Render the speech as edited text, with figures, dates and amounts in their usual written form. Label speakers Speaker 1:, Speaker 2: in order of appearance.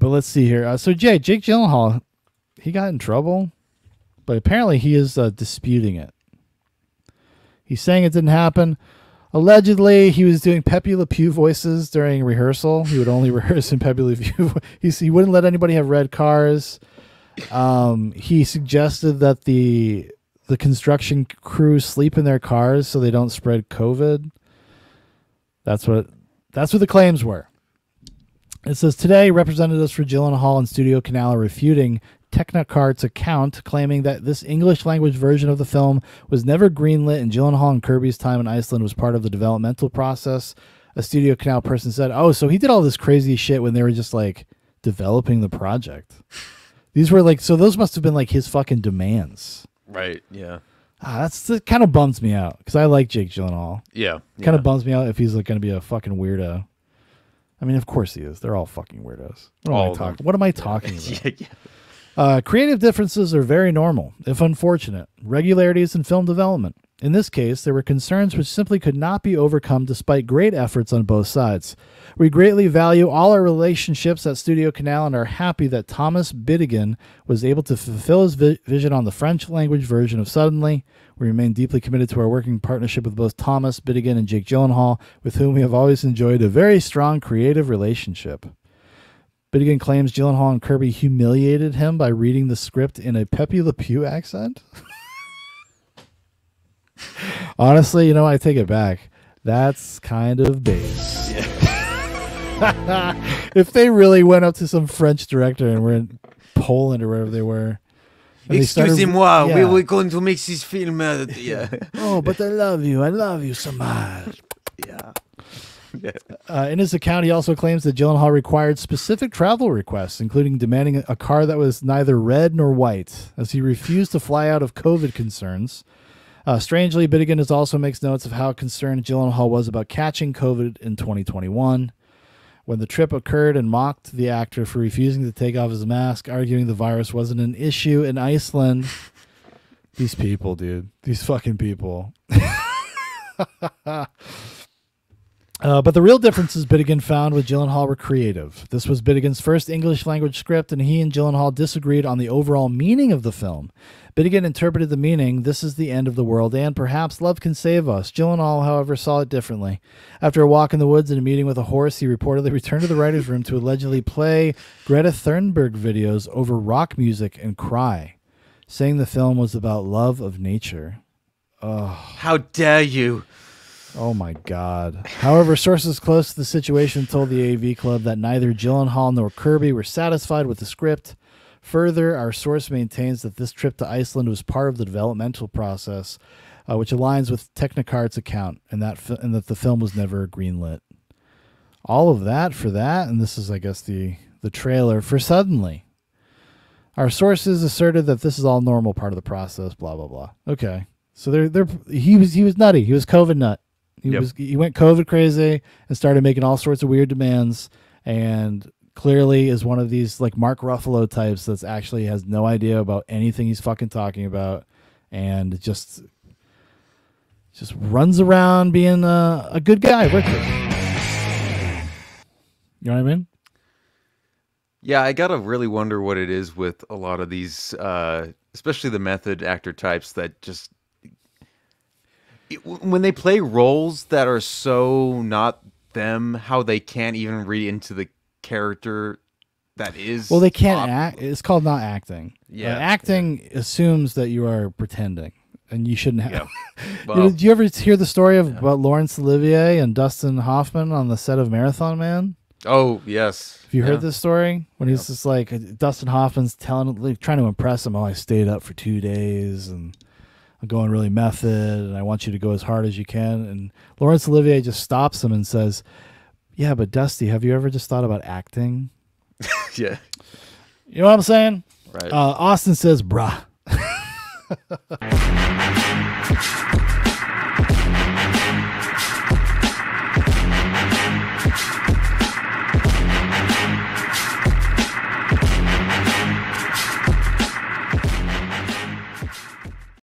Speaker 1: But let's see here. So Jake Gyllenhaal, he got in trouble, but apparently he is disputing it. He's saying it didn't happen. Allegedly, he was doing Pepe Le Pew voices during rehearsal. He would only rehearse in Pepe Le Pew. He wouldn't let anybody have red cars. He suggested that the construction crew sleep in their cars so they don't spread COVID. That's what the claims were. It says, today, representatives for Gyllenhaal and Studio Canal are refuting Technicart's account, claiming that this English-language version of the film was never greenlit and Gyllenhaal and Kirby's time in Iceland was part of the developmental process. A Studio Canal person said, oh, so he did all this crazy shit when they were just, like, developing the project. These were, like, so those must have been, like, his fucking demands.
Speaker 2: Right, yeah.
Speaker 1: That kind of bums me out, because I like Jake Gyllenhaal.
Speaker 2: Yeah.
Speaker 1: Kind of bums me out if he's, like, going to be a fucking weirdo. I mean, of course he is. They're all fucking weirdos. What am I talking about? Creative differences are very normal, if unfortunate. Regularities in film development. In this case, there were concerns which simply could not be overcome despite great efforts on both sides. We greatly value all our relationships at Studio Canal and are happy that Thomas Bidegain was able to fulfill his vision on the French language version of Suddenly. We remain deeply committed to our working partnership with both Thomas Bidegain and Jake Gyllenhaal, with whom we have always enjoyed a very strong creative relationship. Bidegain claims Gyllenhaal and Kirby humiliated him by reading the script in a Pepe Le Pew accent. Honestly, you know, I take it back. That's kind of base. Yeah. If they really went up to some French director and were in Poland or wherever they were.
Speaker 2: Excusez-moi, we were going to make this film. Yeah.
Speaker 1: Oh, but I love you so much.
Speaker 2: Yeah.
Speaker 1: In his account, he also claims that Gyllenhaal required specific travel requests, including demanding a car that was neither red nor white, as he refused to fly out of COVID concerns. Strangely, Bidegain also makes notes of how concerned Gyllenhaal was about catching COVID in 2021, when the trip occurred, and mocked the actor for refusing to take off his mask, arguing the virus wasn't an issue in Iceland. These people, dude. These fucking people. But the real differences Bidegain found with Gyllenhaal were creative. This was Bidegain's first English-language script, and he and Gyllenhaal disagreed on the overall meaning of the film. Bidegain interpreted the meaning, this is the end of the world, and perhaps love can save us. Gyllenhaal, however, saw it differently. After a walk in the woods and a meeting with a horse, he reportedly returned to the writer's room to allegedly play Greta Thunberg videos over rock music and cry, saying the film was about love of nature. Oh.
Speaker 2: How dare you!
Speaker 1: Oh, my God. However, sources close to the situation told the AV Club that neither Gyllenhaal nor Kirby were satisfied with the script. Further, our source maintains that this trip to Iceland was part of the developmental process, which aligns with Technicart's account, and that the film was never greenlit. All of that for that, and this is, I guess, the trailer for Suddenly. Our sources asserted that this is all normal part of the process, blah, blah, blah. Okay. So he was nutty. He was COVID nut. He went COVID crazy and started making all sorts of weird demands, and clearly is one of these like Mark Ruffalo types that's actually has no idea about anything he's fucking talking about, and just runs around being a good guy. You know what I mean?
Speaker 2: Yeah, I gotta really wonder what it is with a lot of these, especially the method actor types that just... when they play roles that are so not them, how they can't even read into the character that is...
Speaker 1: Well, they can't act. It's called not acting.
Speaker 2: Yeah.
Speaker 1: Acting assumes that you are pretending, and you shouldn't have...
Speaker 2: Yeah. Well,
Speaker 1: did you ever hear the story about Laurence Olivier and Dustin Hoffman on the set of Marathon Man?
Speaker 2: Oh, yes.
Speaker 1: Have you heard this story? When he's just like, Dustin Hoffman's trying to impress him, oh, I stayed up for 2 days, and... I'm going really method, and I want you to go as hard as you can. And Laurence Olivier just stops him and says, yeah, but Dusty, have you ever just thought about acting?
Speaker 2: Yeah.
Speaker 1: You know what I'm saying?
Speaker 2: Right.
Speaker 1: Austin says, brah.